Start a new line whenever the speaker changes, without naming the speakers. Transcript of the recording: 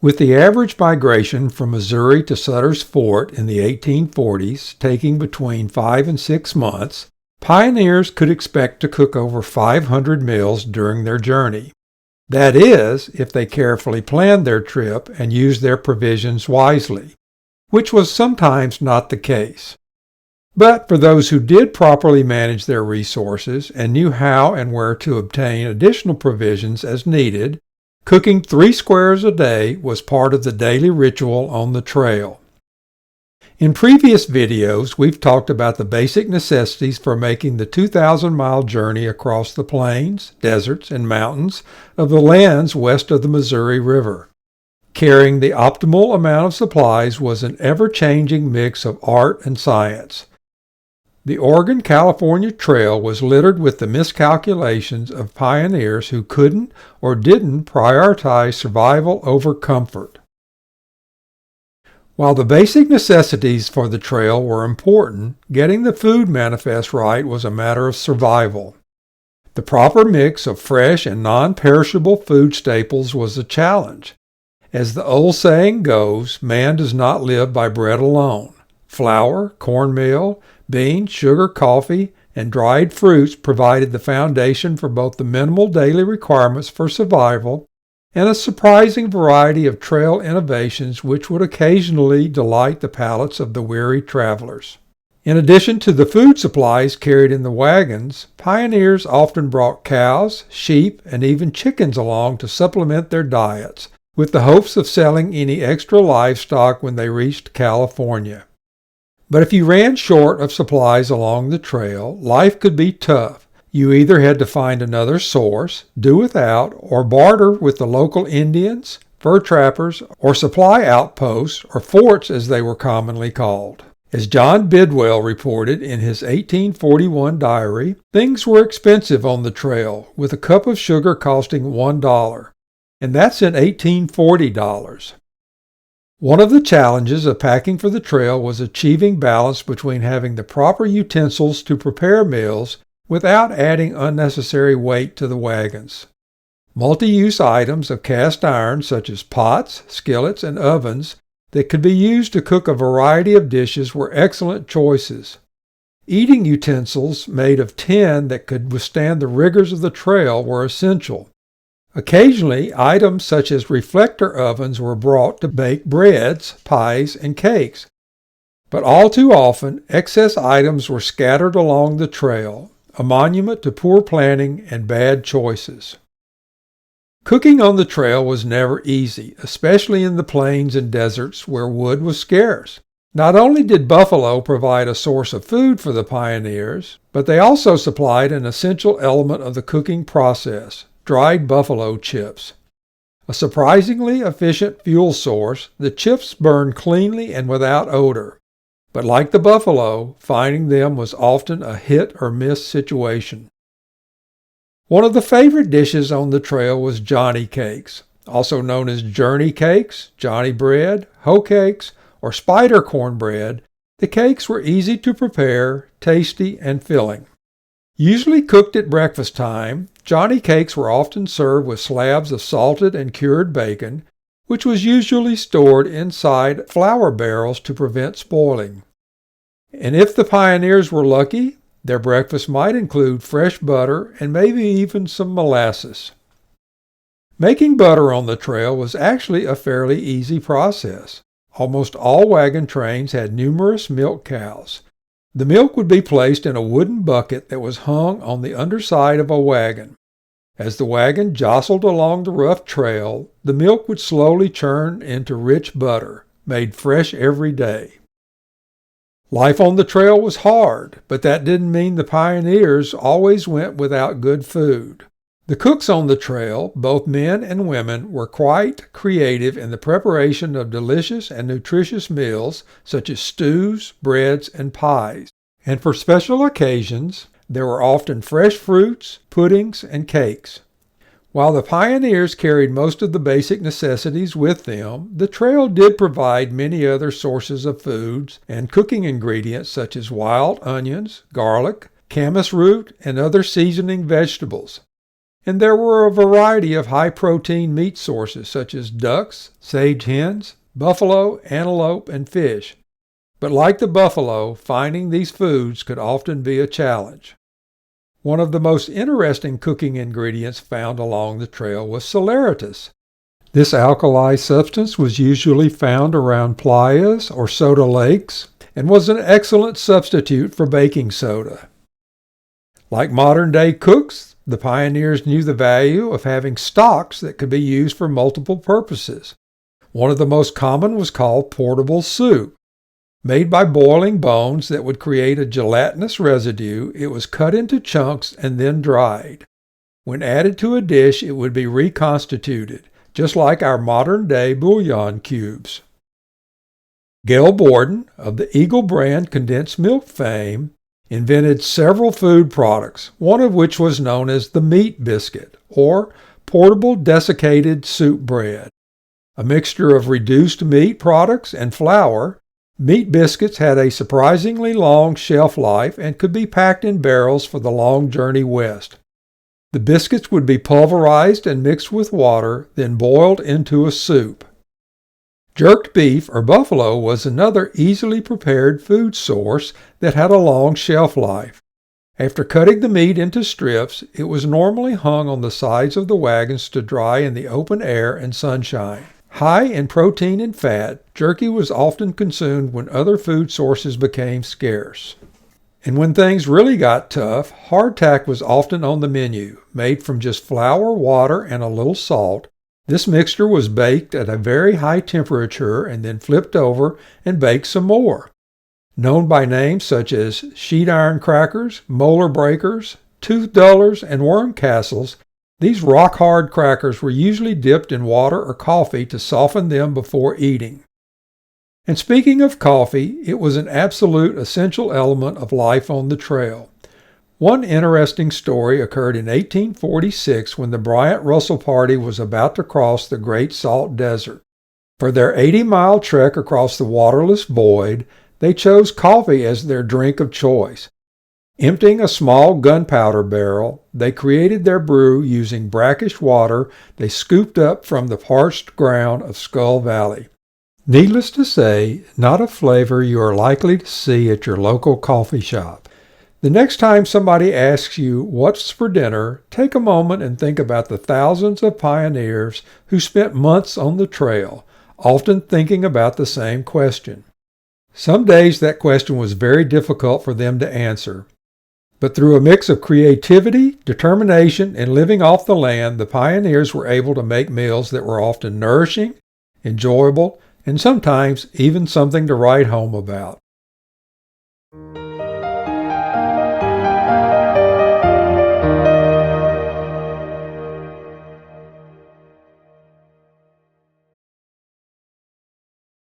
With the average migration from Missouri to Sutter's Fort in the 1840s taking between 5 and 6 months, pioneers could expect to cook over 500 meals during their journey. That is, if they carefully planned their trip and used their provisions wisely, which was sometimes not the case. But for those who did properly manage their resources and knew how and where to obtain additional provisions as needed, cooking 3 squares a day was part of the daily ritual on the trail. In previous videos, we've talked about the basic necessities for making the 2,000-mile journey across the plains, deserts, and mountains of the lands west of the Missouri River. Carrying the optimal amount of supplies was an ever-changing mix of art and science. The Oregon-California Trail was littered with the miscalculations of pioneers who couldn't or didn't prioritize survival over comfort. While the basic necessities for the trail were important, getting the food manifest right was a matter of survival. The proper mix of fresh and non-perishable food staples was a challenge. As the old saying goes, man does not live by bread alone. Flour, cornmeal, beans, sugar, coffee, and dried fruits provided the foundation for both the minimal daily requirements for survival and a surprising variety of trail innovations which would occasionally delight the palates of the weary travelers. In addition to the food supplies carried in the wagons, pioneers often brought cows, sheep, and even chickens along to supplement their diets, with the hopes of selling any extra livestock when they reached California. But if you ran short of supplies along the trail, life could be tough. You either had to find another source, do without, or barter with the local Indians, fur trappers, or supply outposts, or forts as they were commonly called. As John Bidwell reported in his 1841 diary, things were expensive on the trail, with a cup of sugar costing $1, and that's in 1840 dollars. One of the challenges of packing for the trail was achieving balance between having the proper utensils to prepare meals without adding unnecessary weight to the wagons. Multi-use items of cast iron such as pots, skillets, and ovens that could be used to cook a variety of dishes were excellent choices. Eating utensils made of tin that could withstand the rigors of the trail were essential. Occasionally, items such as reflector ovens were brought to bake breads, pies, and cakes. But all too often, excess items were scattered along the trail, a monument to poor planning and bad choices. Cooking on the trail was never easy, especially in the plains and deserts where wood was scarce. Not only did buffalo provide a source of food for the pioneers, but they also supplied an essential element of the cooking process: dried buffalo chips. A surprisingly efficient fuel source, the chips burned cleanly and without odor. But like the buffalo, finding them was often a hit-or-miss situation. One of the favorite dishes on the trail was Johnny cakes, also known as journey cakes, Johnny bread, hoe cakes, or spider cornbread. The cakes were easy to prepare, tasty, and filling. Usually cooked at breakfast time, Johnny cakes were often served with slabs of salted and cured bacon, which was usually stored inside flour barrels to prevent spoiling. And if the pioneers were lucky, their breakfast might include fresh butter and maybe even some molasses. Making butter on the trail was actually a fairly easy process. Almost all wagon trains had numerous milk cows. The milk would be placed in a wooden bucket that was hung on the underside of a wagon. As the wagon jostled along the rough trail, the milk would slowly churn into rich butter, made fresh every day. Life on the trail was hard, but that didn't mean the pioneers always went without good food. The cooks on the trail, both men and women, were quite creative in the preparation of delicious and nutritious meals such as stews, breads, and pies. And for special occasions, there were often fresh fruits, puddings, and cakes. While the pioneers carried most of the basic necessities with them, the trail did provide many other sources of foods and cooking ingredients such as wild onions, garlic, camas root, and other seasoning vegetables. And there were a variety of high-protein meat sources such as ducks, sage hens, buffalo, antelope, and fish. But like the buffalo, finding these foods could often be a challenge. One of the most interesting cooking ingredients found along the trail was saleratus. This alkali substance was usually found around playas or soda lakes and was an excellent substitute for baking soda. Like modern-day cooks, the pioneers knew the value of having stocks that could be used for multiple purposes. One of the most common was called portable soup. Made by boiling bones that would create a gelatinous residue, it was cut into chunks and then dried. When added to a dish, it would be reconstituted, just like our modern-day bouillon cubes. Gail Borden, of the Eagle brand condensed milk fame, invented several food products, one of which was known as the meat biscuit, or portable desiccated soup bread. A mixture of reduced meat products and flour, meat biscuits had a surprisingly long shelf life and could be packed in barrels for the long journey west. The biscuits would be pulverized and mixed with water, then boiled into a soup. Jerked beef or buffalo was another easily prepared food source that had a long shelf life. After cutting the meat into strips, it was normally hung on the sides of the wagons to dry in the open air and sunshine. High in protein and fat, jerky was often consumed when other food sources became scarce. And when things really got tough, hardtack was often on the menu, made from just flour, water, and a little salt. This mixture was baked at a very high temperature and then flipped over and baked some more. Known by names such as sheet iron crackers, molar breakers, tooth dullers, and worm castles, these rock-hard crackers were usually dipped in water or coffee to soften them before eating. And speaking of coffee, it was an absolute essential element of life on the trail. One interesting story occurred in 1846 when the Bryant-Russell Party was about to cross the Great Salt Desert. For their 80-mile trek across the waterless void, they chose coffee as their drink of choice. Emptying a small gunpowder barrel, they created their brew using brackish water they scooped up from the parched ground of Skull Valley. Needless to say, not a flavor you are likely to see at your local coffee shop. The next time somebody asks you what's for dinner, take a moment and think about the thousands of pioneers who spent months on the trail, often thinking about the same question. Some days that question was very difficult for them to answer. But through a mix of creativity, determination, and living off the land, the pioneers were able to make meals that were often nourishing, enjoyable, and sometimes even something to write home about.